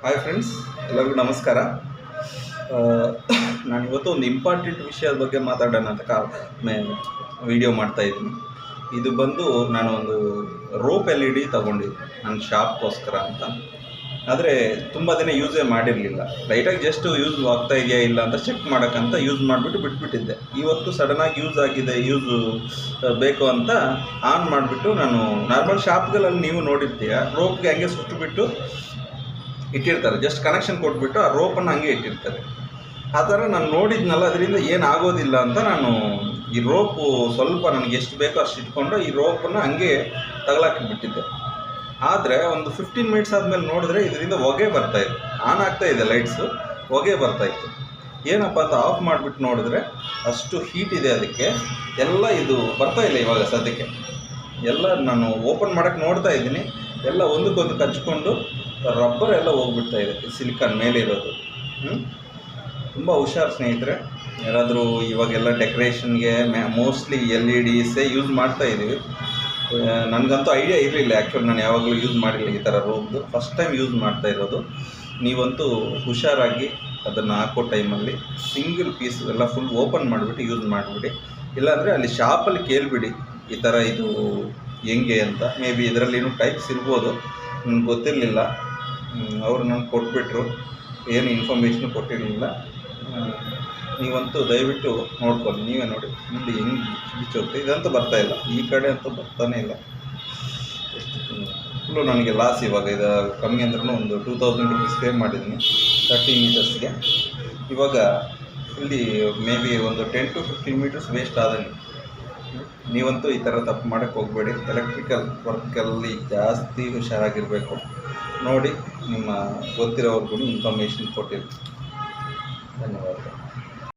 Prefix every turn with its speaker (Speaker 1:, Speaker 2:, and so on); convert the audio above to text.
Speaker 1: Hi friends, ಎಲ್ಲರಿಗೂ ನಮಸ್ಕಾರ. ನಾನಿವತ್ತು ಒಂದು ಇಂಪಾರ್ಟೆಂಟ್ ವಿಷಯದ ಬಗ್ಗೆ ಮಾತಾಡೋಣ ಅಂತ ವಿಡಿಯೋ ಮಾಡ್ತಾಯಿದ್ದೀನಿ. ಇದು ಬಂದು ನಾನು ಒಂದು ರೋಪ್ LED ತೊಗೊಂಡಿದ್ದೆ ನನ್ನ ಶಾಪ್ಗೋಸ್ಕರ ಅಂತ. ಆದರೆ ತುಂಬ ದಿನ ಯೂಸೇ ಮಾಡಿರಲಿಲ್ಲ. ಲೈಟಾಗಿ ಜಸ್ಟ್ ಯೂಸ್ ಆಗ್ತಾ ಇದೆಯಾ ಇಲ್ಲ ಅಂತ ಚೆಕ್ ಮಾಡೋಕ್ಕಂತ ಯೂಸ್ ಮಾಡಿಬಿಟ್ಟು ಬಿಟ್ಬಿಟ್ಟಿದ್ದೆ. ಇವತ್ತು ಸಡನ್ನಾಗಿ ಯೂಸ್ ಆಗಿದೆ, ಬೇಕು ಅಂತ ಆನ್ ಮಾಡಿಬಿಟ್ಟು ನಾನು ನಾರ್ಮಲ್ ಶಾಪ್ಗಳಲ್ಲಿ ನೀವು ನೋಡಿರ್ತೀರ, ರೋಪ್ಗೆ ಹಂಗೆ ಸುಟ್ಟುಬಿಟ್ಟು ಇಟ್ಟಿರ್ತಾರೆ. ಜಸ್ಟ್ ಕನೆಕ್ಷನ್ ಕೊಟ್ಬಿಟ್ಟು ಆ ರೋಪನ್ನು ಹಂಗೆ ಇಟ್ಟಿರ್ತಾರೆ. ಆ ಥರ ನಾನು ನೋಡಿದ್ನಲ್ಲ, ಅದರಿಂದ ಏನಾಗೋದಿಲ್ಲ ಅಂತ ನಾನು ಈ ರೋಪು ಸ್ವಲ್ಪ ನನಗೆ ಎಷ್ಟು ಬೇಕೋ ಅಷ್ಟು ಇಟ್ಕೊಂಡು ಈ ರೋಪನ್ನು ಹಂಗೆ ತಗಲಾಕಿಬಿಟ್ಟಿದ್ದೆ. ಆದರೆ ಒಂದು 15 ಮಿನಿಟ್ಸ್ ಆದಮೇಲೆ ನೋಡಿದ್ರೆ ಇದರಿಂದ ಹೊಗೆ ಬರ್ತಾಯಿದೆ, ಆನ್ ಆಗ್ತಾಯಿದೆ ಲೈಟ್ಸು, ಹೊಗೆ ಬರ್ತಾಯಿತ್ತು. ಏನಪ್ಪ ಅಂತ ಆಫ್ ಮಾಡಿಬಿಟ್ಟು ನೋಡಿದ್ರೆ ಅಷ್ಟು ಹೀಟ್ ಇದೆ ಅದಕ್ಕೆ. ಎಲ್ಲ ಇದು ಬರ್ತಾಯಿಲ್ಲ ಇವಾಗ ಸದ್ಯಕ್ಕೆ. ಎಲ್ಲ ನಾನು ಓಪನ್ ಮಾಡೋಕ್ಕೆ ನೋಡ್ತಾ ಇದ್ದೀನಿ, ಎಲ್ಲ ಒಂದಕ್ಕೊಂದು ಕಚ್ಕೊಂಡು ರಬ್ಬರ್ ಎಲ್ಲ ಹೋಗ್ಬಿಡ್ತಾ ಇದೆ, ಸಿಲಿಕಾನ್ ಮೇಲೆ ಇರೋದು. ತುಂಬ ಹುಷಾರು ಸ್ನೇಹಿತರೆ. ಯಾರಾದರೂ ಇವಾಗೆಲ್ಲ ಡೆಕೋರೇಷನ್ಗೆ ಮೋಸ್ಟ್ಲಿ LEDಸೇ ಯೂಸ್ ಮಾಡ್ತಾ ಇದ್ದೀವಿ. ನನಗಂತೂ ಐಡಿಯಾ ಇರಲಿಲ್ಲ, ಆ್ಯಕ್ಚುಲಿ ನಾನು ಯಾವಾಗಲೂ ಯೂಸ್ ಮಾಡಿಲ್ಲ ಈ ಥರ ರೋಬ್ದು, ಫಸ್ಟ್ ಟೈಮ್ ಯೂಸ್ ಮಾಡ್ತಾ ಇರೋದು. ನೀವಂತೂ ಹುಷಾರಾಗಿ ಅದನ್ನು ಹಾಕೋ ಟೈಮಲ್ಲಿ ಸಿಂಗಲ್ ಪೀಸ್ ಎಲ್ಲ ಫುಲ್ ಓಪನ್ ಮಾಡಿಬಿಟ್ಟು ಯೂಸ್ ಮಾಡಿಬಿಡಿ. ಇಲ್ಲಾಂದರೆ ಅಲ್ಲಿ ಶಾಪಲ್ಲಿ ಕೇಳಿಬಿಡಿ ಈ ಥರ ಇದು ಹೆಂಗೆ ಅಂತ. ಮೇ ಬಿ ಇದರಲ್ಲೇನು ಟೈಪ್ಸ್ ಇರ್ಬೋದು, ನನಗೆ ಗೊತ್ತಿರಲಿಲ್ಲ. ಅವರು ನನಗೆ ಕೊಟ್ಬಿಟ್ರು, ಏನು ಇನ್ಫಾರ್ಮೇಷನು ಕೊಟ್ಟಿರಲಿಲ್ಲ. ನೀವಂತೂ ದಯವಿಟ್ಟು ನೋಡ್ಕೊಳ್ಳಿ, ನೀವೇ ನೋಡಿ ಮುಂದೆ ಹೆಂಗೆ ಬಿಚ್ಚೋಗುತ್ತೆ. ಇದಂತೂ ಬರ್ತಾಯಿಲ್ಲ, ಈ ಕಡೆ ಅಂತೂ ಬರ್ತಾನೆ ಇಲ್ಲ. ಫುಲ್ಲು ನನಗೆ ಲಾಸ್. ಇವಾಗ ಇದು ಕಮ್ಮಿ ಅಂದ್ರೂ ಒಂದು 2000 ರೂಪೀಸ್ ಪೇ ಮಾಡಿದ್ದೀನಿ 30 ಮೀಟರ್ಸ್ಗೆ. ಇವಾಗ ಇಲ್ಲಿ ಮೇ ಬಿ ಒಂದು 10 to 15 ಮೀಟರ್ಸ್ ವೇಸ್ಟ್ ಆದಂಗೆ. ನೀವಂತೂ ಈ ಥರ ತಪ್ಪು ಮಾಡೋಕ್ಕೆ ಹೋಗಬೇಡಿ. ಎಲೆಕ್ಟ್ರಿಕಲ್ ವರ್ಕಲ್ಲಿ ಜಾಸ್ತಿ ಹುಷಾರಾಗಿರಬೇಕು. ನೋಡಿ, ನಿಮ್ಮ ಗೊತ್ತಿರೋರ್ಗೂ ಇನ್ಫಾರ್ಮೇಷನ್ ಕೊಟ್ಟಿರಿ.